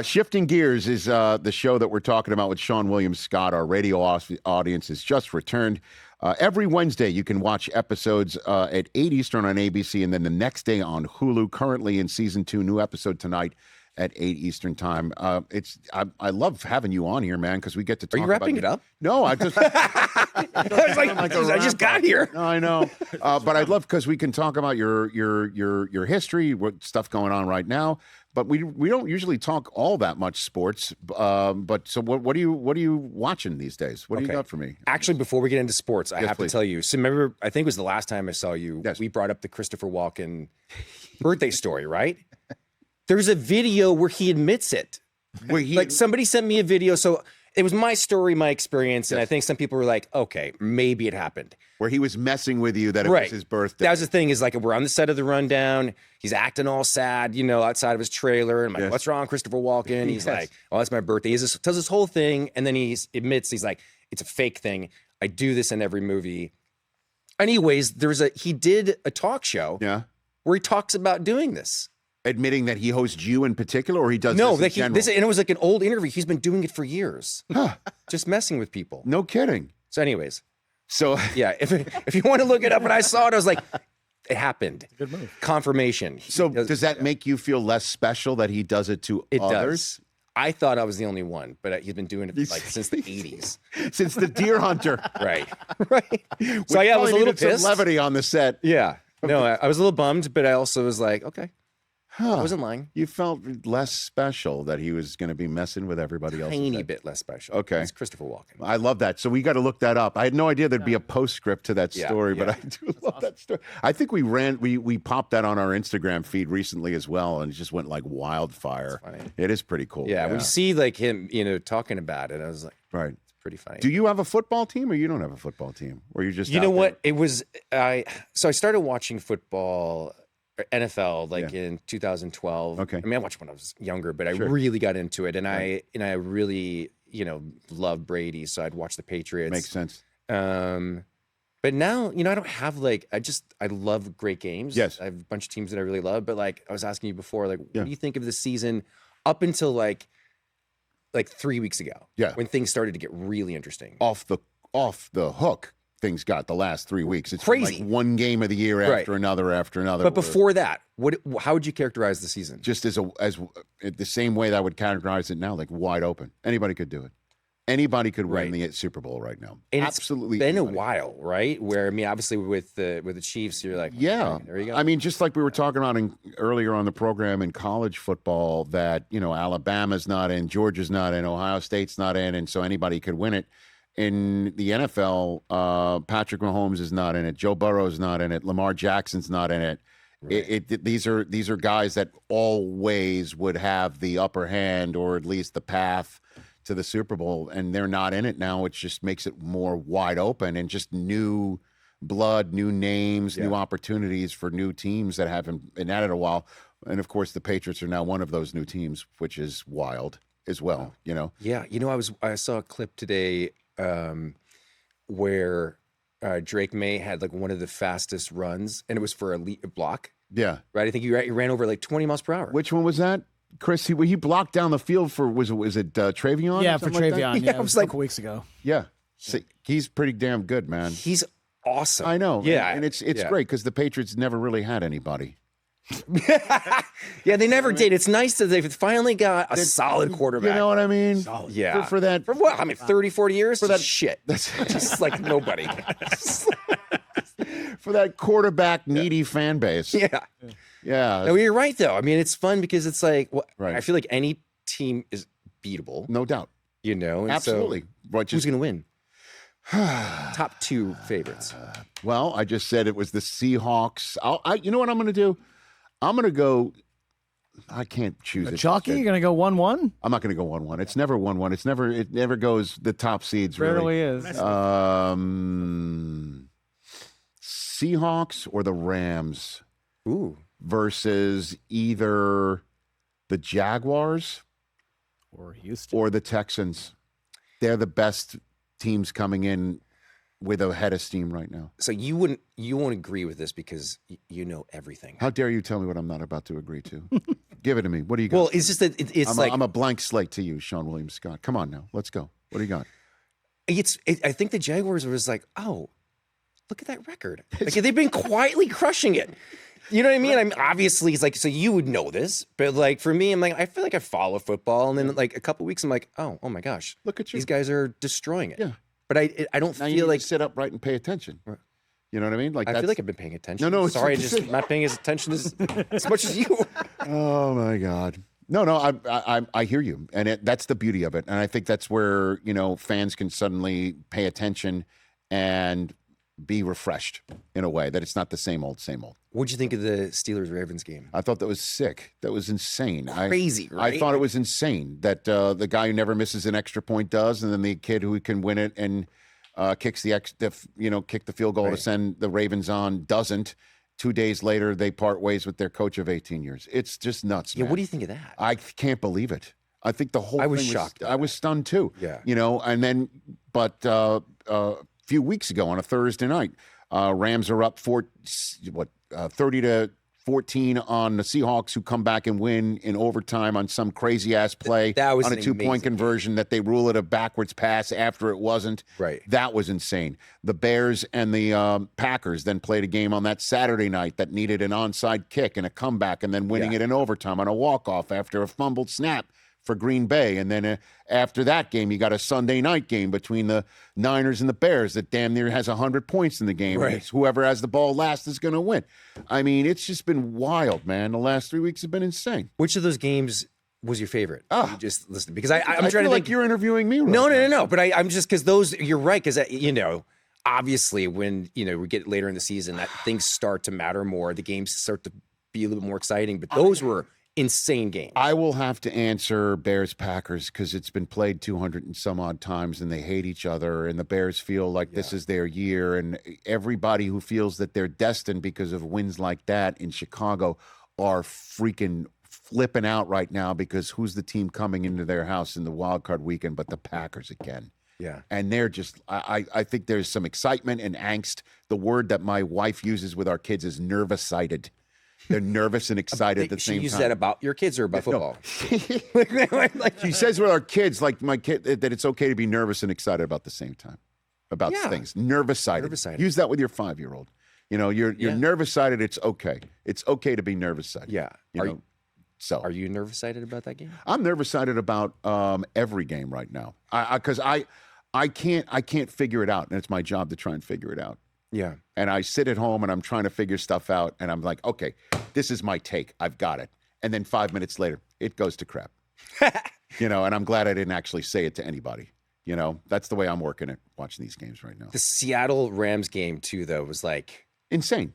Shifting Gears is the show that we're talking about with Seann William Scott. Our radio audience has just returned. Every Wednesday, you can watch episodes at 8 Eastern on ABC, and then the next day on Hulu. Currently in season 2, new episode tonight at 8 Eastern time. I love having you on here, man, because we get to talk. Are you wrapping it up? No, I just. I was like, I just got here. No, I know, but I'd love because we can talk about your history, what stuff going on right now. But we don't usually talk all that much sports. But so what are you watching these days? What do you got for me? Actually, before we get into sports, I have to tell you. So remember, I think it was the last time I saw you. Yes. We brought up the Christopher Walken birthday story, right? There's a video where he admits it. Like somebody sent me a video. So it was my story, my experience. And I think some people were like, okay, maybe it happened. Where he was messing with you that it was his birthday. That was the thing, is like, we're on the set of The Rundown. He's acting all sad, outside of his trailer. And I'm like, what's wrong, Christopher Walken? He's like, oh, that's my birthday. He tells this whole thing. And then he admits, he's like, it's a fake thing. I do this in every movie. Anyways, he did a talk show where he talks about doing this. Admitting that he hosts you in particular, or he does no, this in general? And it was like an old interview. He's been doing it for years. Just messing with people. No kidding. So anyways. So yeah, if you want to look it up, and I saw it, I was like, it happened. Good move. Confirmation. So does that make you feel less special that he does it to others? Does. I thought I was the only one, but he's been doing it like since the 80s. Since the Deer Hunter. Right. So yeah, I was a little pissed. Some levity on the set. Yeah. No, I was a little bummed, but I also was like, okay. I wasn't lying. You felt less special that he was going to be messing with everybody else. Tiny bit less special. Okay. It's Christopher Walken. I love that. So we got to look that up. I had no idea there'd be a postscript to that story, but I do love that story. I think we popped that on our Instagram feed recently as well, and it just went like wildfire. It is pretty cool. Yeah, when you see like him, talking about it, I was like, right. It's pretty funny. Do you have a football team, or you don't have a football team? Or you just You know what? It was I started watching football, NFL, in 2012. Okay. I mean, I watched when I was younger, but I really got into it, and I really, loved Brady, so I'd watch the Patriots. Makes sense. But now, I don't have I love great games. Yes. I have a bunch of teams that I really love, but I was asking you before, what do you think of the season up until like 3 weeks ago? Yeah. When things started to get really interesting. Off the hook. Things got the last 3 weeks. It's crazy. Like one game of the year after another after another. But before that, how would you characterize the season? Just as the same way that I would characterize it now, like wide open. Anybody could do it. Anybody could win the Super Bowl right now. And absolutely. It's been a while, right? Where obviously with the Chiefs, you're like, yeah, there you go. I mean, just like we were talking about earlier on the program in college football, that Alabama's not in, Georgia's not in, Ohio State's not in, and so anybody could win it. In the NFL, Patrick Mahomes is not in it. Joe Burrow's not in it. Lamar Jackson's not in it. Right. These are guys that always would have the upper hand, or at least the path to the Super Bowl, and they're not in it now. It just makes it more wide open and just new blood, new names, new opportunities for new teams that haven't been at it a while. And of course, the Patriots are now one of those new teams, which is wild as well. Yeah, I saw a clip today. Where Drake May had one of the fastest runs, and it was for a block. Yeah. Right? I think he ran over 20 miles per hour. Which one was that? Chris, he blocked down the field for, was it Travion? Yeah, for Travion. Like yeah, it was a couple weeks ago. Yeah. See, he's pretty damn good, man. He's awesome. I know. Yeah. And it's great because the Patriots never really had anybody. Yeah, they never did. It's nice that they've finally got a solid quarterback. You know what I mean? Solid. Yeah. For that. For what? 30, 40 years? For that shit. That's just like nobody. For that quarterback needy fan base. Yeah. Yeah. No, you're right, though. I mean, it's fun because it's like, right. I feel like any team is beatable. No doubt. And absolutely. So who's going to win? Top 2 favorites. Well, I just said it was the Seahawks. You know what I'm going to do? I'm going to go. I can't choose it. Chalky, you're going to go 1-1? I'm not going to go 1-1. It's never 1-1. It never goes the top seeds. Rarely is. Seahawks or the Rams. Ooh. Versus either the Jaguars or Houston or the Texans. They're the best teams coming in with a head of steam right now. So you won't agree with this because you know everything. How dare you tell me what I'm not about to agree to? Give it to me. What do you got? Well, it's just that I'm a blank slate to you, Seann William Scott. Come on now. Let's go. What do you got? I think the Jaguars was like, oh, look at that record. Like they've been quietly crushing it. You know what I mean? I'm obviously it's like, so you would know this, but like for me, I'm like, I feel like I follow football, and then like a couple weeks, I'm like, oh my gosh, look at you. These guys are destroying it. Yeah, but I don't now feel you like sit upright and pay attention. Right. You know what I mean? Like I feel like I've been paying attention. No, sorry, I'm not paying attention as much as you. Oh my God. No, I hear you, and that's the beauty of it, and I think that's where fans can suddenly pay attention and be refreshed in a way that it's not the same old. What'd you think of the Steelers-Ravens game? I thought that was sick. That was insane. Crazy, right? I thought it was insane that the guy who never misses an extra point does, and then the kid who can win it and kicks kick the field goal to send the Ravens on doesn't. 2 days later, they part ways with their coach of 18 years. It's just nuts, man. What do you think of that? I can't believe it. I think the whole I was thing shocked. I was stunned too. Yeah. And then, but a few weeks ago on a Thursday night, Rams are up 30-14 on the Seahawks, who come back and win in overtime on some crazy ass play that was on a 2-point conversion that they rule it a backwards pass after it wasn't. Right. That was insane. The Bears and the Packers then played a game on that Saturday night that needed an onside kick and a comeback, and then winning it in overtime on a walk-off after a fumbled snap for Green Bay. And then after that game, you got a Sunday night game between the Niners and the Bears that damn near has 100 points in the game. Right. And it's whoever has the ball last is going to win. I mean, it's just been wild, man. The last 3 weeks have been insane. Which of those games was your favorite? You just listen, because I'm trying feel to think. like you're interviewing me right No. now. But I'm just, because those, you're right, because, obviously when, we get later in the season, that things start to matter more. The games start to be a little bit more exciting, but those were insane games. I will have to answer Bears-Packers because it's been played 200 and some odd times, and they hate each other, and the Bears feel like this is their year, and everybody who feels that they're destined because of wins like that in Chicago are freaking flipping out right now, because who's the team coming into their house in the wild card weekend but the Packers again? Yeah. And they're just, I think there's some excitement and angst. The word that my wife uses with our kids is nervous-sighted. They're nervous and excited at the same time. She used that about your kids or about football? She says with our kids, like my kid, that it's okay to be nervous and excited about the same time about things. Nervous-sighted. Nervous-sighted. Use that with your 5-year-old. You're nervous-sighted. It's okay. It's okay to be nervous-sighted. Yeah. So are you nervous-sighted about that game? I'm nervous-sighted about every game right now. Because I can't figure it out, and it's my job to try and figure it out. Yeah. And I sit at home and I'm trying to figure stuff out, and I'm like, okay, this is my take. I've got it. And then 5 minutes later, it goes to crap. And I'm glad I didn't actually say it to anybody. That's the way I'm working it, watching these games right now. The Seattle Rams game too, though, was like insane.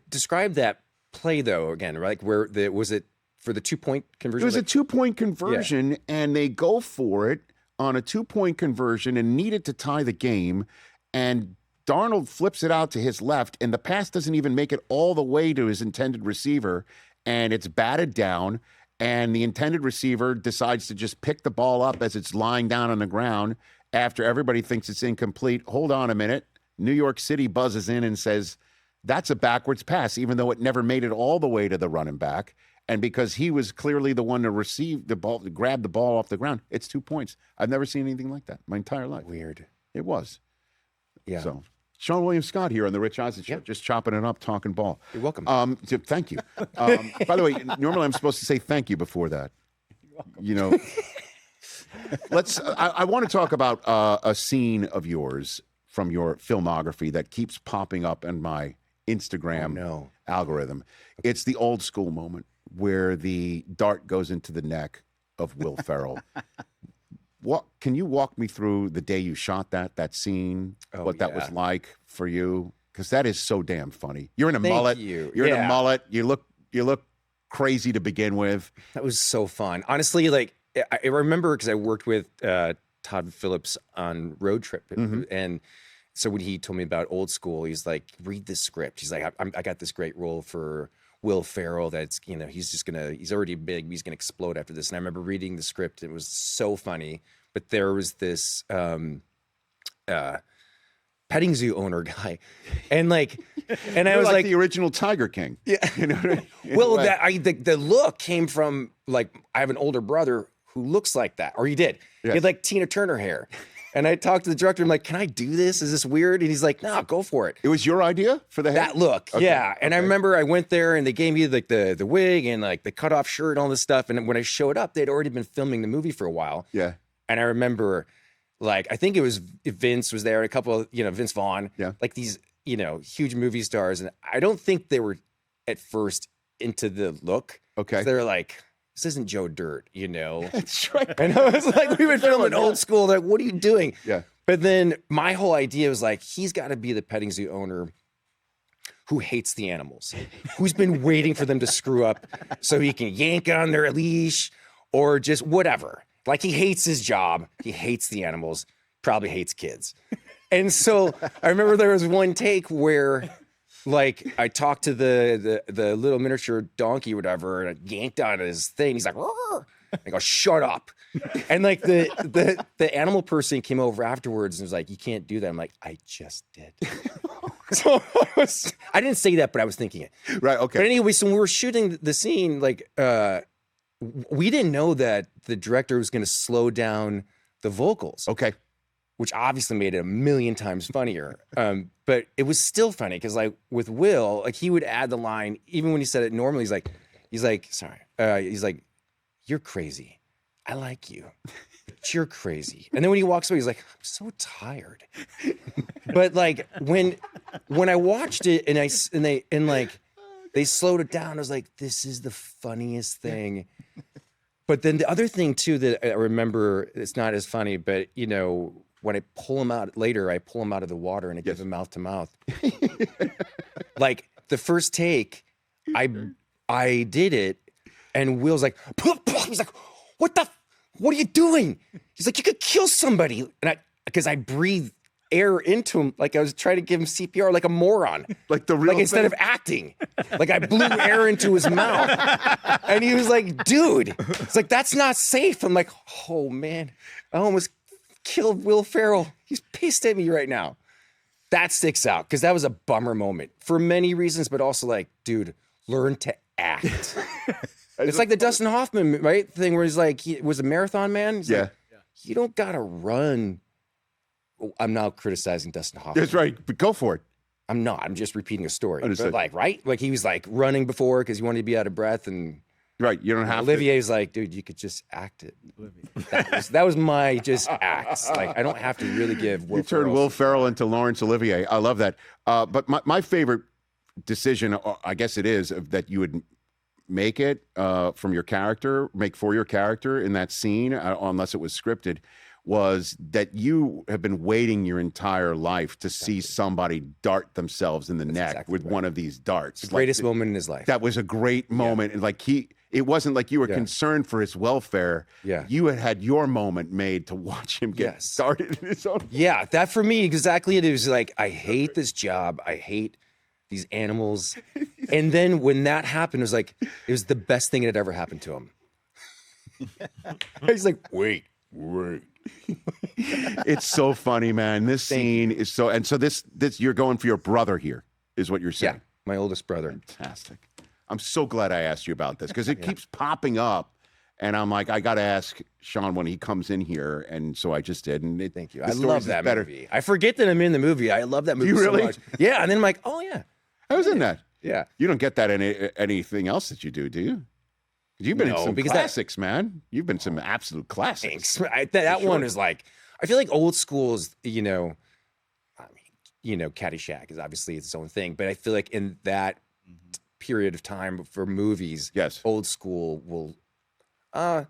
Describe that play though again, right? Like was it for the 2-point conversion? It was a 2-point conversion, and they go for it on a 2-point conversion and needed to tie the game. And Darnold flips it out to his left, and the pass doesn't even make it all the way to his intended receiver, and it's batted down, and the intended receiver decides to just pick the ball up as it's lying down on the ground after everybody thinks it's incomplete. Hold on a minute. New York City buzzes in and says, that's a backwards pass, even though it never made it all the way to the running back. And because he was clearly the one to receive the ball, to grab the ball off the ground, it's 2 points. I've never seen anything like that my entire life. Weird. It was. Yeah. So, Seann William Scott here on the Rich Eisen Show, just chopping it up, talking ball. You're welcome. Thank you. By the way, normally I'm supposed to say thank you before that. I want to talk about a scene of yours from your filmography that keeps popping up in my Instagram algorithm. It's the old school moment where the dart goes into the neck of Will Ferrell. Can you walk me through the day you shot that scene, what that was like for you? Because that is so damn funny. You're in a mullet. You're in a mullet. You look crazy to begin with. That was so fun. Honestly, like I remember because I worked with Todd Phillips on Road Trip, and so when he told me about Old School, he's like, "Read this script." He's like, "I got this great role for Will Ferrell. That's he's already big. He's gonna explode after this." And I remember reading the script. It was so funny. But there was this petting zoo owner guy, and like, and I You're was like the original Tiger King. Yeah. You know what I mean? Well, the look came from like I have an older brother who looks like that, or he did. Yes. He had like Tina Turner hair. And I talked to the director. I'm like, "Can I do this? Is this weird?" And he's like, "No, go for it." It was your idea for the head? That look, Okay, yeah. And I okay. remember I went there and they gave me like the wig and like the cutoff shirt and all this stuff. And when I showed up, they'd already been filming the movie for a while. Yeah. And I remember, like, I think it was Vince was there, and a couple of Vince Vaughn, Yeah. like these huge movie stars. And I don't think they were at first into the look. Okay. They were like, "This isn't Joe Dirt," That's right. And I was like, we've been filming old school. Like, what are you doing? Yeah. But then my whole idea was like, he's got to be the petting zoo owner who hates the animals, who's been waiting for them to screw up so he can yank on their leash or just whatever. Like, he hates his job. He hates the animals, probably hates kids. And so I remember there was one take where like I talked to the little miniature donkey or whatever, and I yanked on his thing. He's like, "Rrr." I go, "Shut up." And like the animal person came over afterwards and was like, "You can't do that." I'm like, "I just did." So I didn't say that, but I was thinking it. Right. Okay. But anyway, so when we were shooting the scene, like we didn't know that the director was going to slow down the vocals. Okay. Which obviously made it a million times funnier. But it was still funny because like with Will, like he would add the line, even when he said it normally, he's like, "Sorry." He's like, "You're crazy. I like you, but you're crazy." And then when he walks away, he's like, "I'm so tired." But like when I watched it and they slowed it down, I was like, this is the funniest thing. But then the other thing too that I remember, it's not as funny, but when I pull him out later, I pull him out of the water and I give him mouth to mouth. Like the first take, I did it, and Will's like, he's like, what are you doing? He's like, "You could kill somebody." And because I breathed air into him, like I was trying to give him CPR like a moron. Like the real like instead thing? of acting, like I blew air into his mouth, and he was like, "Dude," it's like, "That's not safe." I'm like, "Oh man, I almost killed Will Ferrell. He's pissed at me right now." That sticks out because that was a bummer moment for many reasons, but also like, dude, learn to act. It's like the Dustin Hoffman thing where he's like, he was a marathon man. He's like, you don't gotta run. I'm now criticizing Dustin Hoffman. That's right. But go for it. I'm not. I'm just repeating a story. Understood. But like he was like running before because he wanted to be out of breath, and Right. You don't have Olivier's like, "Dude, you could just act it." That was my just act. Like I don't have to really give. You turned Will Ferrell into Laurence Olivier. I love that. But my favorite decision, I guess it is, that you would make it for your character in that scene, unless it was scripted, was that you have been waiting your entire life to see somebody dart themselves in the neck with one of these darts. The greatest moment in his life. That was a great moment. And like it wasn't like you were concerned for his welfare. Yeah. You had your moment made to watch him get started in his own. Yeah, that for me, exactly. It was like, I hate this job. I hate these animals. And then when that happened, it was like, it was the best thing that had ever happened to him. He's like, wait. It's so funny, man. This scene is so, and so this you're going for your brother here, is what you're saying. Yeah, my oldest brother. Fantastic. I'm so glad I asked you about this because it keeps popping up, and I'm like, I got to ask Seann when he comes in here, and so I just did. And Thank you. I love that movie. I forget that I'm in the movie. I love that movie you really? so much. Yeah, and then I'm like, oh yeah, I was in that. Yeah. You don't get that in anything else that you do you? You've been in some classics, man. You've been some absolute classics. Thanks. That one is like, I feel like old school is, Caddyshack is obviously its own thing, but I feel like in that period of time for movies, old school will, I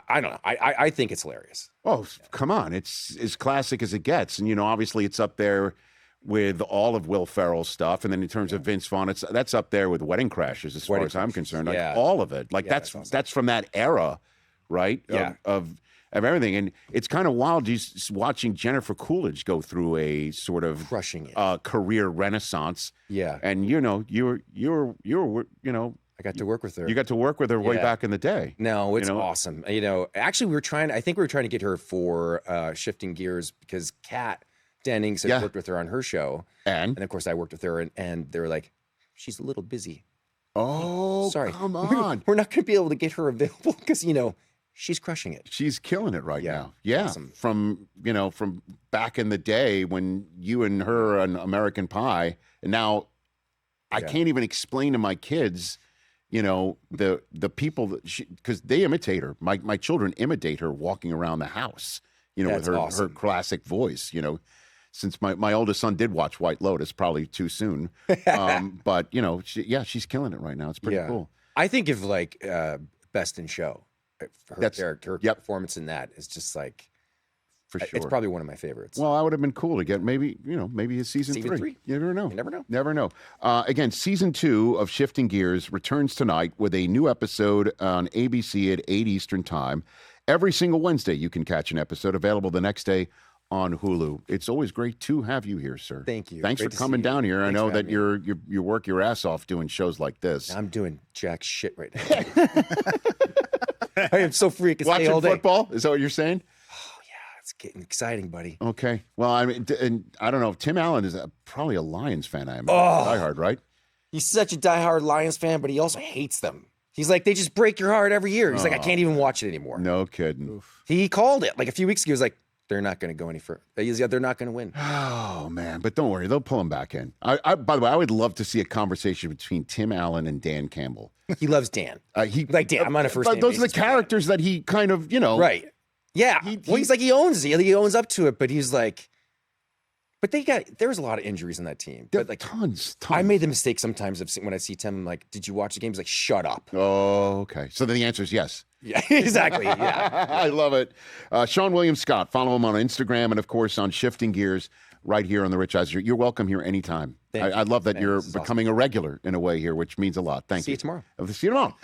don't know. I think it's hilarious. Oh, come on. It's as classic as it gets. And, obviously it's up there with all of Will Ferrell's stuff. And then in terms of Vince Vaughn, that's up there with Wedding Crashers as far as I'm concerned. Like all of it. Like that's from that era, right? Yeah. Of everything. And it's kind of wild just watching Jennifer Coolidge go through a sort of crushing it career renaissance. Yeah. And you were I got to work with her. You got to work with her way back in the day. No, it's awesome. Actually I think we were trying to get her for Shifting Gears because Kat Dennings had worked with her on her show. And of course, I worked with her, and they were like, she's a little busy. Oh, sorry. Come on. We're not going to be able to get her available because, she's crushing it. She's killing it right now. Yeah. Awesome. From back in the day when you and her on American Pie, and now I can't even explain to my kids, the people that because they imitate her. My children imitate her walking around the house, with her classic voice, Since my oldest son did watch White Lotus, probably too soon. But, she's killing it right now. It's pretty cool. I think of Best in Show. Her character, her performance in that is just for sure. It's probably one of my favorites. Well, I would have been cool to get maybe a season three. You never know. You never know. Never know. Again, season 2 of Shifting Gears returns tonight with a new episode on ABC at 8 Eastern Time. Every single Wednesday, you can catch an episode available the next day on Hulu. It's always great to have you here, sir. Thank you. Thanks Great for to coming see you. down here. Thanks I know for that having you work your ass off doing shows like this. I'm doing jack shit right now. I am so free. Watching all day. football? Is that what you're saying? Oh yeah, it's getting exciting, buddy. Okay. Well, I mean, and I don't know. Tim Allen is probably a Lions fan. I imagine. Diehard, right? He's such a diehard Lions fan, but he also hates them. He's like, they just break your heart every year. He's like, I can't even watch it anymore. No kidding. Oof. He called it like a few weeks ago. He was like, they're not going to go any further. They're not going to win. Oh, man. But don't worry. They'll pull him back in. By the way, I would love to see a conversation between Tim Allen and Dan Campbell. He loves Dan. Dan. I'm on a first name Those are the basis characters that he kind of, Right. Yeah. He's like, he owns it. He owns up to it, but he's like, but there was a lot of injuries in that team. But like tons. I made the mistake sometimes when I see Tim, I'm like, did you watch the game? He's like, shut up. Oh, okay. So then the answer is yes. Yeah, exactly. Yeah. I love it. Seann William Scott. Follow him on Instagram and, of course, on Shifting Gears right here on the Rich Eisen Show. You're welcome here anytime. I love that you're becoming a regular in a way here, which means a lot. Thank you. See you tomorrow. See you tomorrow.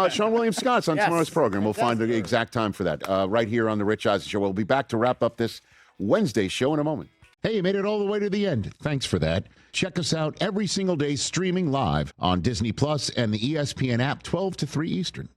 Seann William Scott's on tomorrow's program. We'll find the exact time for that right here on the Rich Eisen Show. We'll be back to wrap up this Wednesday show in a moment. Hey, you made it all the way to the end. Thanks for that. Check us out every single day streaming live on Disney Plus and the ESPN app 12 to 3 Eastern.